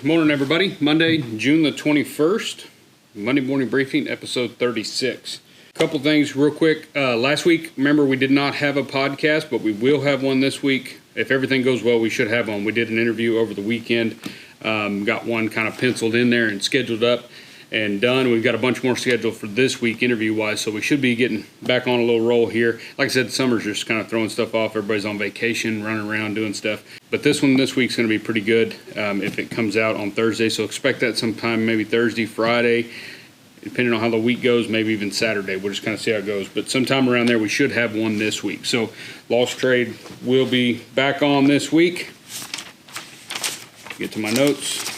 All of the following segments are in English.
Good morning, everybody. Monday, June the 21st, Monday Morning Briefing, episode 36. A couple things real quick. Last week, remember, we did not have a podcast, but we will have one this week. If everything goes well, we should have one. We did an interview over the weekend. Got one kind of penciled in there and scheduled up and done. We've got a bunch more scheduled for this week interview-wise, so we should be getting back on a little roll here. Like I said, summer's just kind of throwing stuff off. Everybody's on vacation, running around, doing stuff. But this week's going to be pretty good if it comes out on Thursday, so expect that sometime maybe Thursday, Friday, depending on how the week goes, maybe even Saturday. We'll just kind of see how it goes. But sometime around there, we should have one this week. So Lost Trade will be back on this week. Get to my notes.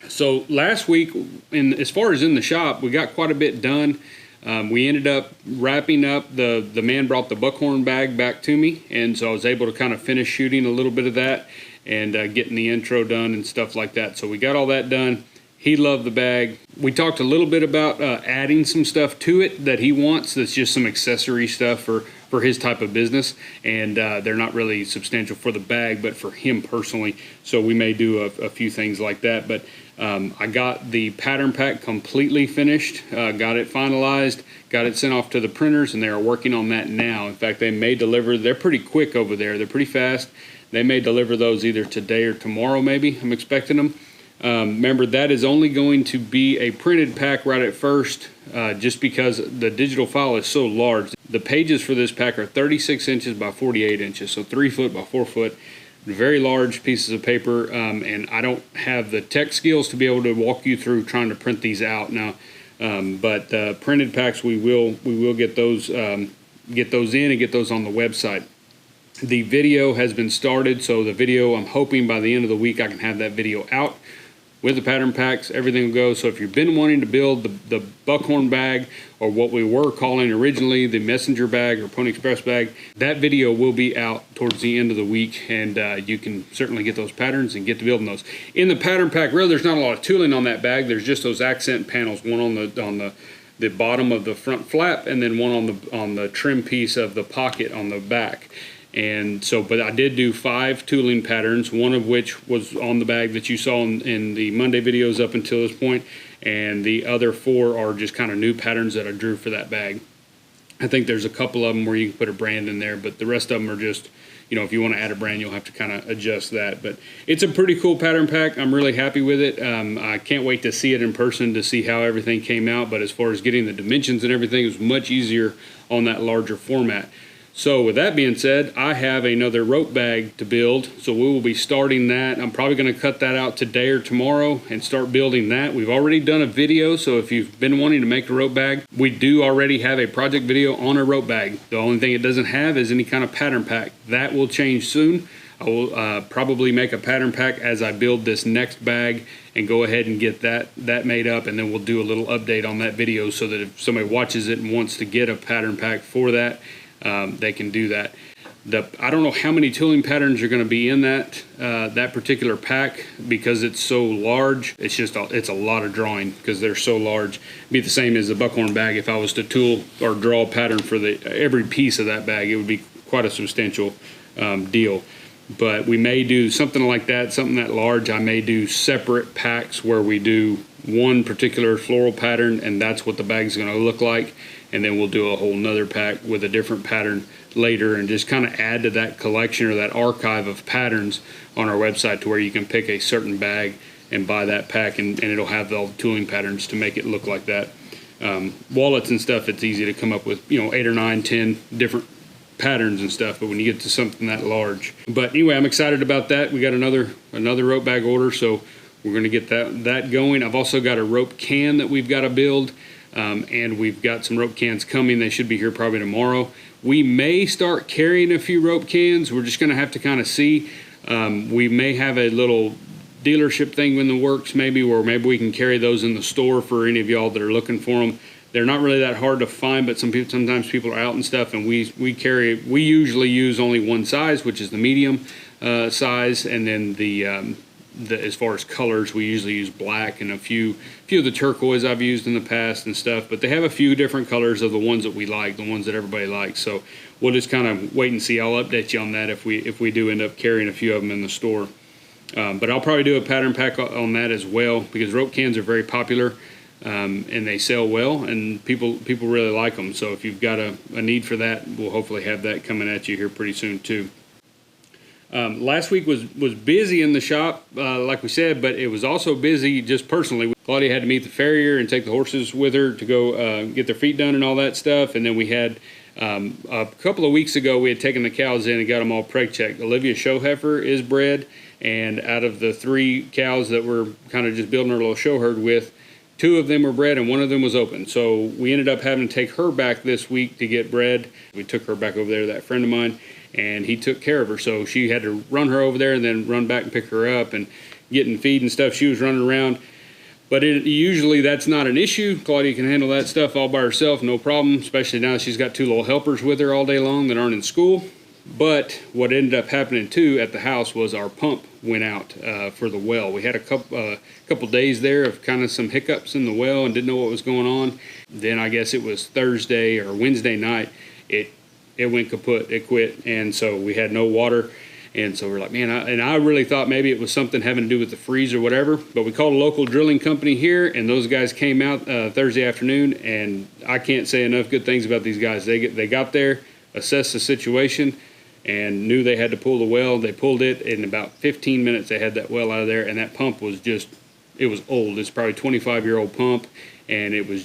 So last week, as far as in the shop, we got quite a bit done. We ended up wrapping up, the man brought the buckhorn bag back to me, and so I was able to kind of finish shooting a little bit of that and getting the intro done and stuff like that. So we got all that done. He loved the bag. We talked a little bit about adding some stuff to it that he wants. That's just some accessory stuff for his type of business, and they're not really substantial for the bag, but for him personally. So we may do a few things like that. But I got the pattern pack completely finished, got it finalized, got it sent off to the printers, and they are working on that now. In fact, they may deliver. They're pretty quick over there. They're pretty fast. They may deliver those either today or tomorrow, maybe. I'm expecting them. Remember, that is only going to be a printed pack right at first, just because the digital file is so large. The pages for this pack are 36 inches by 48 inches, so 3 foot by 4 foot. Very large pieces of paper, and I don't have the tech skills to be able to walk you through trying to print these out now. But printed packs, we will get those in and get those on the website. The video has been started, so the video, I'm hoping by the end of the week I can have that video out with the pattern packs. Everything will go. So if you've been wanting to build the buckhorn bag, or what we were calling originally the messenger bag or Pony Express bag, that video will be out towards the end of the week, and you can certainly get those patterns and get to building those. In the pattern pack, really, there's not a lot of tooling on that bag. There's just those accent panels, one on the bottom of the front flap, and then one on the trim piece of the pocket on the back. And so, but I did do 5 tooling patterns, one of which was on the bag that you saw in the Monday videos up until this point, and the other 4 are just kind of new patterns that I drew for that bag. I think there's a couple of them where you can put a brand in there, but the rest of them are just, you know, if you want to add a brand, you'll have to kind of adjust that. But it's a pretty cool pattern pack. I'm really happy with it. I can't wait to see it in person to see how everything came out, but as far as getting the dimensions and everything, it was much easier on that larger format. So with that being said, I have another rope bag to build, so we will be starting that. I'm probably going to cut that out today or tomorrow and start building that. We've already done a video, so if you've been wanting to make a rope bag, we do already have a project video on a rope bag. The only thing it doesn't have is any kind of pattern pack. That will change soon. I will probably make a pattern pack as I build this next bag and go ahead and get that made up, and then we'll do a little update on that video so that if somebody watches it and wants to get a pattern pack for that, they can do that. I don't know how many tooling patterns are going to be in that particular pack because it's so large. It's a lot of drawing because they're so large. It'd be the same as the buckhorn bag. If I was to tool or draw a pattern for every piece of that bag, it would be quite a substantial deal. But we may do something like that, something that large. I may do separate packs where we do one particular floral pattern, and that's what the bag's going to look like. And then we'll do a whole nother pack with a different pattern later, and just kind of add to that collection or that archive of patterns on our website to where you can pick a certain bag and buy that pack, and it'll have all the tooling patterns to make it look like that. Wallets and stuff, it's easy to come up with, 8 or 9, 10 different patterns and stuff, but when you get to something that large. But anyway, I'm excited about that. We got another rope bag order, so we're going to get that going. I've also got a rope can that we've got to build. And we've got some rope cans coming. They should be here probably tomorrow. We may start carrying a few rope cans. We're just going to have to kind of see. We may have a little dealership thing in the works maybe, or maybe we can carry those in the store for any of y'all that are looking for them. They're not really that hard to find, but sometimes people are out and stuff, and we usually use only one size, which is the medium size, and then as far as colors, we usually use black and a few of the turquoise I've used in the past and stuff, but they have a few different colors of the ones that we like, the ones that everybody likes. So we'll just kind of wait and see. I'll update you on that if we do end up carrying a few of them in the store. But I'll probably do a pattern pack on that as well, because rope cans are very popular, and they sell well, and people really like them. So if you've got a need for that, we'll hopefully have that coming at you here pretty soon too. Last week was busy in the shop, like we said, but it was also busy just personally. Claudia had to meet the farrier and take the horses with her to go get their feet done and all that stuff. And then we had, a couple of weeks ago, we had taken the cows in and got them all preg checked. Olivia show heifer is bred, and out of the 3 cows that we're kind of just building our little show herd with, 2 of them were bred and 1 of them was open. So we ended up having to take her back this week to get bred. We took her back over there to that friend of mine, and he took care of her. So she had to run her over there and then run back and pick her up and getting feed and stuff. She was running around. But usually that's not an issue. Claudia can handle that stuff all by herself, no problem, especially now she's got 2 little helpers with her all day long that aren't in school. But what ended up happening too at the house was our pump went out for the well. We had a couple days there of kind of some hiccups in the well and didn't know what was going on. Then I guess it was Thursday or Wednesday night, it went kaput, it quit, and so we had no water. And so we're like, man, I really thought maybe it was something having to do with the freeze or whatever. But we called a local drilling company here, and those guys came out Thursday afternoon, and I can't say enough good things about these guys. They got there, assessed the situation, and knew they had to pull the well. They pulled it. In about 15 minutes, they had that well out of there, and that pump was just, it was old. It's probably a 25-year-old pump, and it was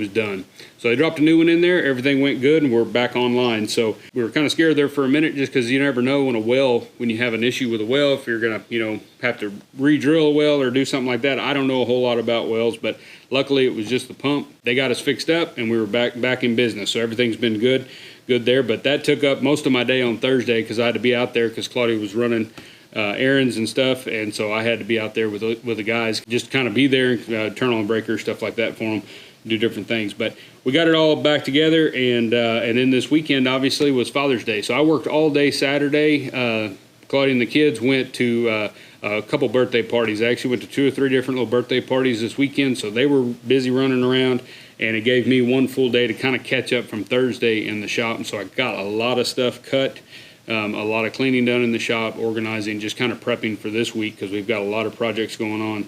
done. So they dropped a new one in there. Everything went good, and we're back online. So we were kind of scared there for a minute, just because you never know when you have an issue with a well, if you're gonna, have to re-drill a well or do something like that. I don't know a whole lot about wells, but luckily it was just the pump. They got us fixed up, and we were back in business. So everything's been good there. But that took up most of my day on Thursday, because I had to be out there because Claudia was running errands and stuff, and so I had to be out there with the guys, just kind of be there, turn on breakers, stuff like that for them, do different things. But we got it all back together, and then this weekend obviously was Father's Day, so I worked all day Saturday. Claudia and the kids went to a couple birthday parties. I actually went to 2 or 3 different little birthday parties this weekend, so they were busy running around, and it gave me one full day to kind of catch up from Thursday in the shop. And so I got a lot of stuff cut. A lot of cleaning done in the shop, organizing, just kind of prepping for this week, because we've got a lot of projects going on,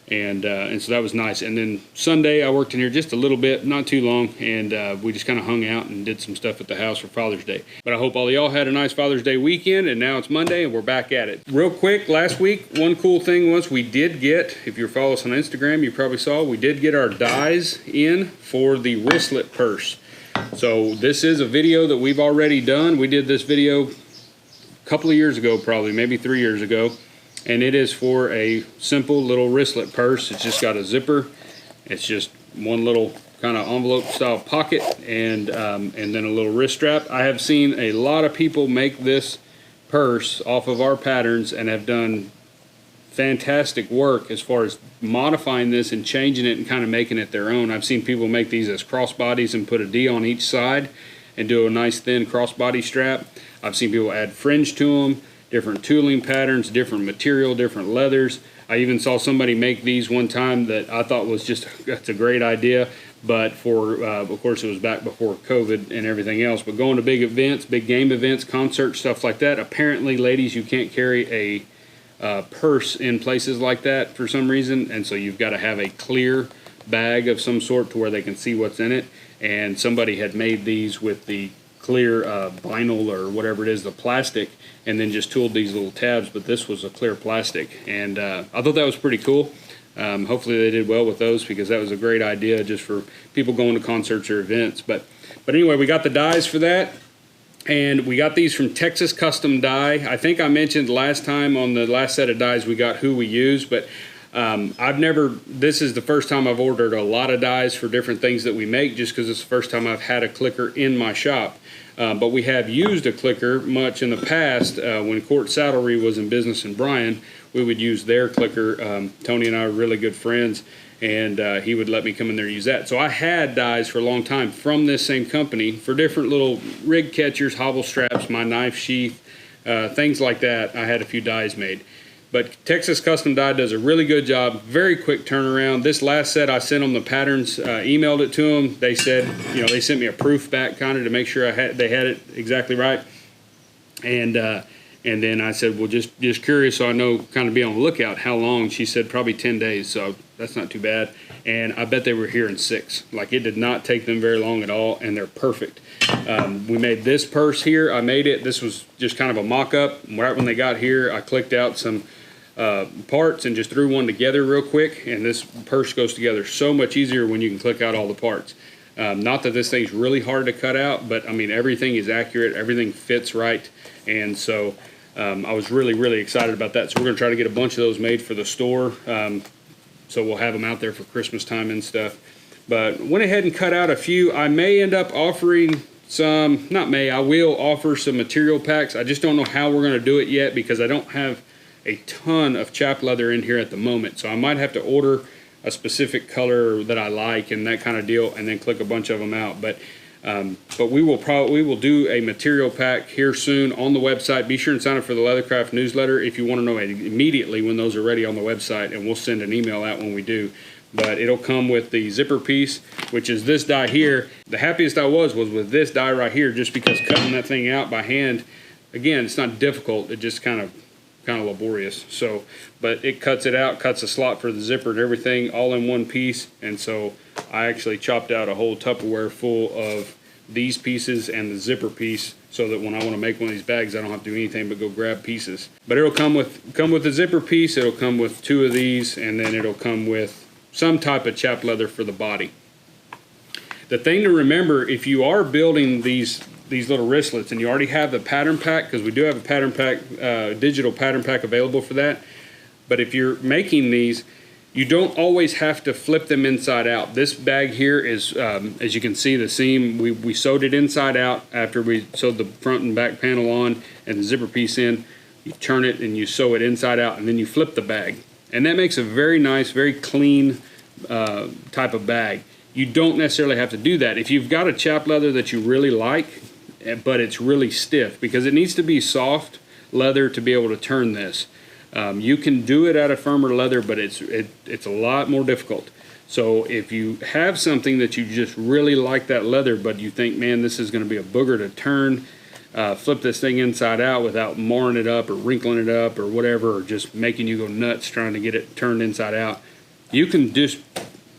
and so that was nice. And then Sunday I worked in here just a little bit, not too long, and we just kind of hung out and did some stuff at the house for Father's Day. But I hope all of y'all had a nice Father's Day weekend, and now it's Monday and we're back at it. Real quick, last week, one cool thing was we did get, if you follow us on Instagram, you probably saw, we did get our dies in for the Wristlet Purse. So this is a video that we've already done. We did this video a couple of years ago, probably maybe 3 years ago, and it is for a simple little wristlet purse. It's just got a zipper. It's just one little kind of envelope style pocket, and then a little wrist strap. I have seen a lot of people make this purse off of our patterns and have done fantastic work as far as modifying this and changing it and kind of making it their own. I've seen people make these as crossbodies and put a D on each side and do a nice thin crossbody strap. I've seen people add fringe to them, different tooling patterns, different material, different leathers. I even saw somebody make these one time that I thought was just, that's a great idea, but for, of course it was back before COVID and everything else, but going to big events, big game events, concerts, stuff like that, apparently ladies, you can't carry a purse in places like that for some reason, and so you've got to have a clear bag of some sort to where they can see what's in it. And somebody had made these with the clear vinyl or whatever it is, the plastic, and then just tooled these little tabs, but this was a clear plastic, and I thought that was pretty cool. Hopefully they did well with those, because that was a great idea just for people going to concerts or events. But anyway, we got the dies for that. And we got these from Texas Custom Die. I think I mentioned last time on the last set of dies we got who we use, but this is the first time I've ordered a lot of dies for different things that we make, just because it's the first time I've had a clicker in my shop. But we have used a clicker much in the past. When Court Saddlery was in business in Bryan, we would use their clicker. Tony and I are really good friends, and he would let me come in there and use that. So I had dies for a long time from this same company for different little rig catchers, hobble straps, my knife sheath, things like that. I had a few dies made. But Texas Custom Die does a really good job, very quick turnaround. This last set I sent them the patterns, emailed it to them. They said, they sent me a proof back kind of to make sure they had it exactly right. And And then I said, well, just curious, so I know, kind of be on the lookout. How long? She said probably 10 days, so that's not too bad. And I bet they were here in 6. Like, it did not take them very long at all, and they're perfect. We made this purse here. I made it. This was just kind of a mock-up. Right when they got here, I clicked out some parts and just threw one together real quick, and this purse goes together so much easier when you can click out all the parts. Not that this thing's really hard to cut out, but I mean, everything is accurate, everything fits right, and so I was really excited about that. So we're going to try to get a bunch of those made for the store, so we'll have them out there for Christmas time and stuff. But went ahead and cut out a few. I may end up offering some, I will offer some material packs. I just don't know how we're going to do it yet, because I don't have a ton of chap leather in here at the moment, so I might have to order a specific color that I like and that kind of deal, and then click a bunch of them out. But we will do a material pack here soon on the website. Be sure and sign up for the Leathercraft newsletter if you want to know immediately when those are ready on the website, and we'll send an email out when we do. But it'll come with the zipper piece, which is this die here. The happiest I was with this die right here, just because cutting that thing out by hand, again, it's not difficult. It just kind of laborious. So, but it cuts it out, cuts a slot for the zipper and everything all in one piece. And so I actually chopped out a whole Tupperware full of these pieces and the zipper piece, so that when I want to make one of these bags, I don't have to do anything but go grab pieces. But it'll come with the zipper piece, it'll come with 2 of these, and then it'll come with some type of chap leather for the body. The thing to remember, if you are building these little wristlets and you already have the pattern pack, because we do have a pattern pack, digital pattern pack available for that, but if you're making these, you don't always have to flip them inside out. This bag here is, as you can see, the seam, we sewed it inside out after we sewed the front and back panel on and the zipper piece in. You turn it and you sew it inside out, and then you flip the bag. And that makes a very nice, very clean type of bag. You don't necessarily have to do that. If you've got a chap leather that you really like, but it's really stiff, because it needs to be soft leather to be able to turn this. You can do it out of firmer leather, but it's a lot more difficult. So if you have something that you just really like that leather, but you think, man, this is going to be a booger to turn, flip this thing inside out without marring it up or wrinkling it up or whatever, or just making you go nuts trying to get it turned inside out, you can just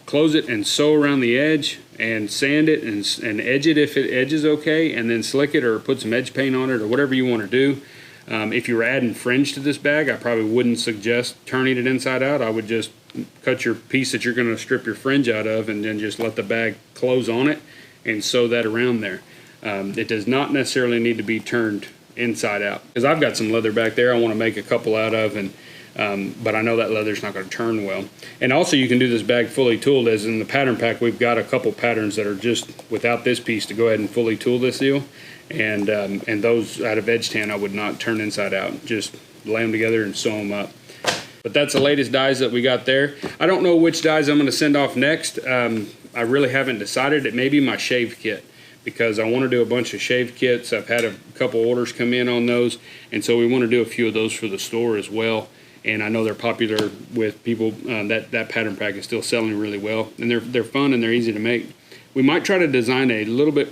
close it and sew around the edge and sand it and edge it if it edges okay, and then slick it or put some edge paint on it or whatever you want to do. If you were adding fringe to this bag, I probably wouldn't suggest turning it inside out. I would just cut your piece that you're going to strip your fringe out of, and then just let the bag close on it and sew that around there. It does not necessarily need to be turned inside out, because I've got some leather back there I want to make a couple out of, and but I know that leather's not going to turn well. And also, you can do this bag fully tooled, as in the pattern pack we've got a couple patterns that are just without this piece to go ahead and fully tool this deal, and those out of edge tan I would not turn inside out, just lay them together and sew them up. But that's the latest dies that we got there. I don't know which dies I'm going to send off next. I really haven't decided. It may be my shave kit, because I want to do a bunch of shave kits. I've had a couple orders come in on those, and so we want to do a few of those for the store as well. And I know they're popular with people. That pattern pack is still selling really well, and they're fun and they're easy to make. We might try to design a little bit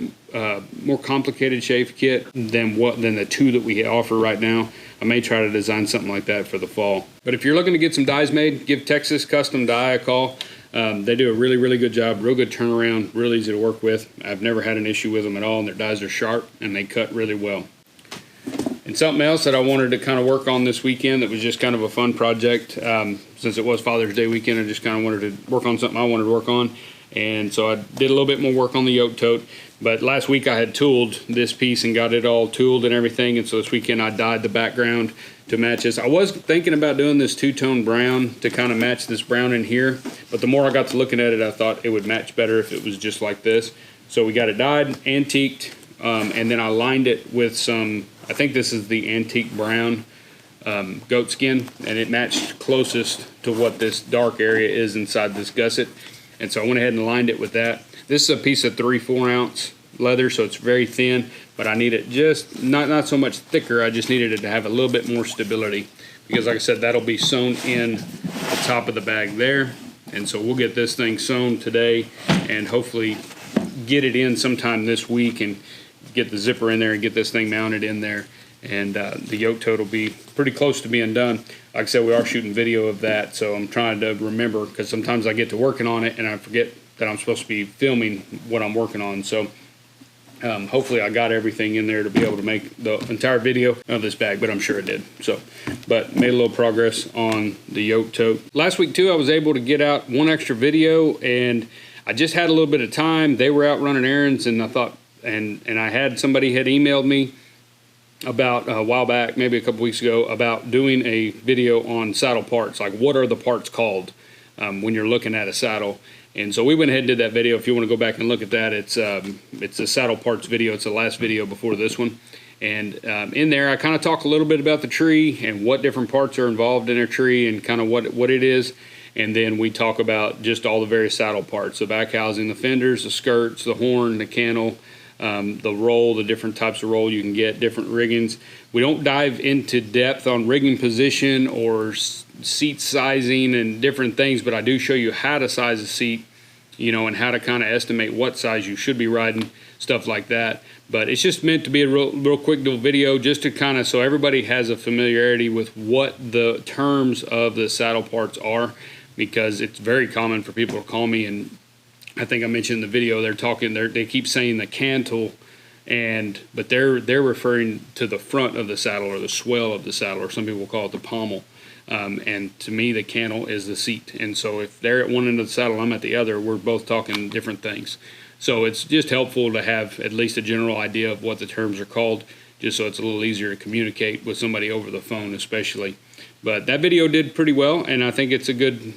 more complicated shave kit than the 2 that we offer right now. I may try to design something like that for the fall. But if you're looking to get some dies made, give Texas Custom Dye a call. They do a really good job, real good turnaround, real easy to work with. I've never had an issue with them at all, and their dies are sharp and they cut really well. And something else that I wanted to kind of work on this weekend that was just kind of a fun project, since it was Father's Day weekend, I just kind of wanted to work on something I wanted to work on. And so I did a little bit more work on the yoke tote. But last week I had tooled this piece and got it all tooled and everything. And so this weekend I dyed the background to match this. I was thinking about doing this two-tone brown to kind of match this brown in here. But the more I got to looking at it, I thought it would match better if it was just like this. So we got it dyed, antiqued, and then I lined it with some, I think this is the antique brown goat skin, and it matched closest to what this dark area is inside this gusset. And so I went ahead and lined it with that. This is a piece of 3/4 ounce leather, so it's very thin, but I need it just not so much thicker. I just needed it to have a little bit more stability, because like I said, that'll be sewn in the top of the bag there. And so we'll get this thing sewn today and hopefully get it in sometime this week and get the zipper in there and get this thing mounted in there. and the yoke tote will be pretty close to being done. Like I said, we are shooting video of that, so I'm trying to remember, because sometimes I get to working on it and I forget that I'm supposed to be filming what I'm working on. So hopefully I got everything in there to be able to make the entire video of this bag, but I'm sure it did. So, but made a little progress on the yoke tote. Last week too, I was able to get out one extra video, and I just had a little bit of time. They were out running errands, and I thought, and I had somebody had emailed me about a while back, maybe a couple weeks ago, about doing a video on saddle parts, like what are the parts called when you're looking at a saddle. And so we went ahead and did that video. If you want to go back and look at that, it's a saddle parts video. It's the last video before this one. And in there, I kind of talk a little bit about the tree and what different parts are involved in a tree and kind of what it is. And then we talk about just all the various saddle parts, the back housing, the fenders, the skirts, the horn, the cantle, the roll, the different types of roll you can get, different riggings. We don't dive into depth on rigging position or seat sizing and different things, but I do show you how to size a seat, and how to kind of estimate what size you should be riding, stuff like that. But it's just meant to be a real quick little video, just to kind of so everybody has a familiarity with what the terms of the saddle parts are, because it's very common for people to call me, and I think I mentioned in the video, they keep saying the cantle, but they're referring to the front of the saddle or the swell of the saddle, or some people call it the pommel. And to me, the cantle is the seat. And so if they're at one end of the saddle, I'm at the other, we're both talking different things. So it's just helpful to have at least a general idea of what the terms are called, just so it's a little easier to communicate with somebody over the phone especially. But that video did pretty well, and I think it's a good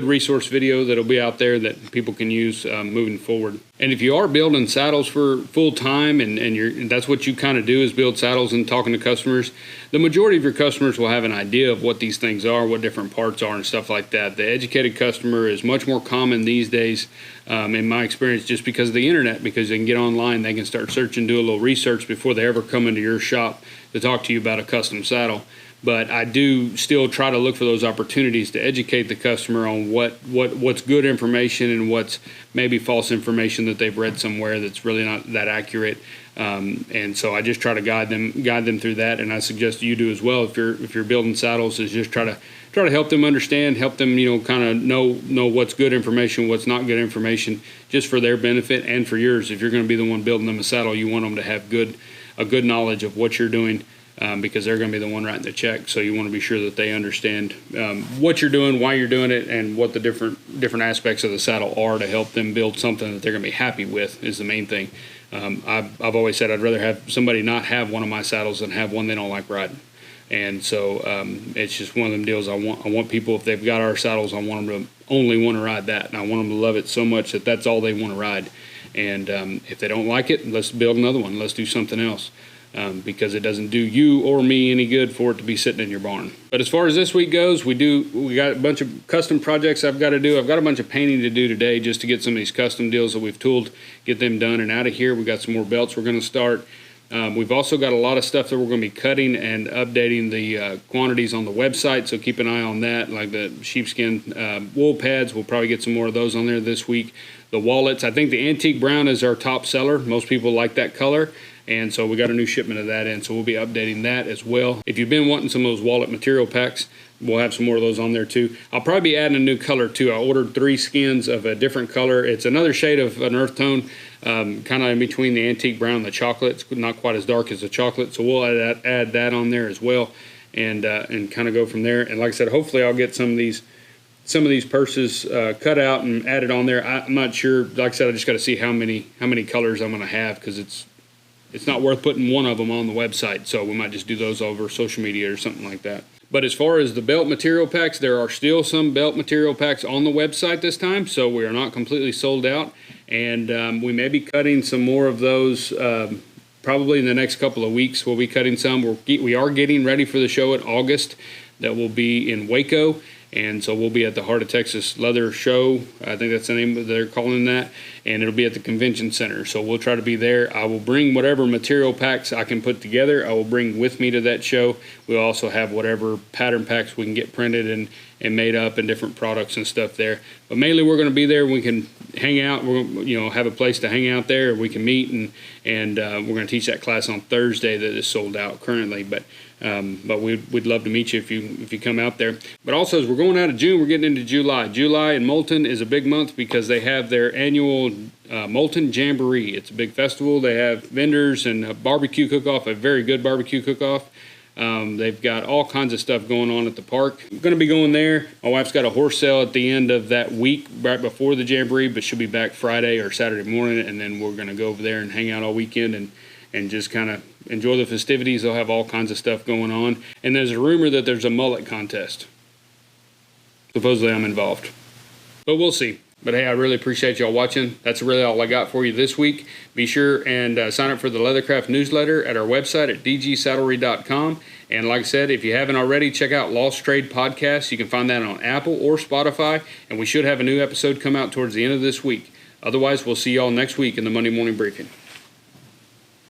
resource video that'll be out there that people can use moving forward. And if you are building saddles for full time and that's what you kind of do, is build saddles and talking to customers, the majority of your customers will have an idea of what these things are, what different parts are and stuff like that. The educated customer is much more common these days, in my experience, just because of the internet, because they can get online, they can start searching, do a little research before they ever come into your shop to talk to you about a custom saddle. But I do still try to look for those opportunities to educate the customer on what's good information and what's maybe false information that they've read somewhere that's really not that accurate. And so I just try to guide them through that. And I suggest you do as well. If you're building saddles, is just try to help them understand, help them kind of know what's good information, what's not good information, just for their benefit and for yours. If you're going to be the one building them a saddle, you want them to have a good knowledge of what you're doing. Because they're going to be the one writing the check, so you want to be sure that they understand what you're doing, why you're doing it, and what the different aspects of the saddle are to help them build something that they're going to be happy with is the main thing. I've always said I'd rather have somebody not have one of my saddles than have one they don't like riding, and so it's just one of them deals. I want people, if they've got our saddles, I want them to only want to ride that, and I want them to love it so much that that's all they want to ride. And if they don't like it, let's build another one. Let's do something else. Because it doesn't do you or me any good for it to be sitting in your barn. But as far as this week goes, we got a bunch of custom projects I've got to do. I've got a bunch of painting to do today just to get some of these custom deals that we've tooled, get them done and out of here. We got some more belts we're going to start. We've also got a lot of stuff that we're going to be cutting and updating the quantities on the website, so keep an eye on that, like the sheepskin wool pads. We'll probably get some more of those on there this week. The wallets, I think the antique brown is our top seller. Most people like that color. And so we got a new shipment of that in, so we'll be updating that as well. If you've been wanting some of those wallet material packs, we'll have some more of those on there too. I'll probably be adding a new color too. I ordered 3 skins of a different color. It's another shade of an earth tone, kind of in between the antique brown and the chocolate. It's not quite as dark as the chocolate, so we'll add that on there as well, and kind of go from there. And like I said, hopefully I'll get some of these purses cut out and added on there. I'm not sure. Like I said, I just got to see how many colors I'm going to have, because it's not worth putting one of them on the website, so we might just do those over social media or something like that. But as far as the belt material packs, there are still some belt material packs on the website this time, so we are not completely sold out, and we may be cutting some more of those probably in the next couple of weeks. We'll be cutting some. We are getting ready for the show in August that will be in Waco. And so we'll be at the Heart of Texas Leather Show. I think that's the name that they're calling that. and it'll be at the convention center. So we'll try to be there. I will bring whatever material packs I can put together. I will bring with me to that show. We'll also have whatever pattern packs we can get printed and made up, and different products and stuff there. But mainly we're going to be there. We can hang out. We'll have a place to hang out there. We can meet, and we're going to teach that class on Thursday that is sold out currently. But we'd love to meet you if you come out there. But also, as we're going out of June, we're getting into July. July in Moulton is a big month because they have their annual Moulton Jamboree. It's a big festival. They have vendors and a barbecue cook-off, a very good barbecue cook-off. They've got all kinds of stuff going on at the park. I'm going to be going there. My wife's got a horse sale at the end of that week, right before the Jamboree, but she'll be back Friday or Saturday morning, and then we're going to go over there and hang out all weekend and just kind of enjoy the festivities. They'll have all kinds of stuff going on. And there's a rumor that there's a mullet contest. Supposedly I'm involved. But we'll see. But hey, I really appreciate y'all watching. That's really all I got for you this week. Be sure and sign up for the Leathercraft newsletter at our website at dgsaddlery.com. And like I said, if you haven't already, check out Lost Trade Podcast. You can find that on Apple or Spotify. And we should have a new episode come out towards the end of this week. Otherwise, we'll see y'all next week in the Monday Morning Briefing.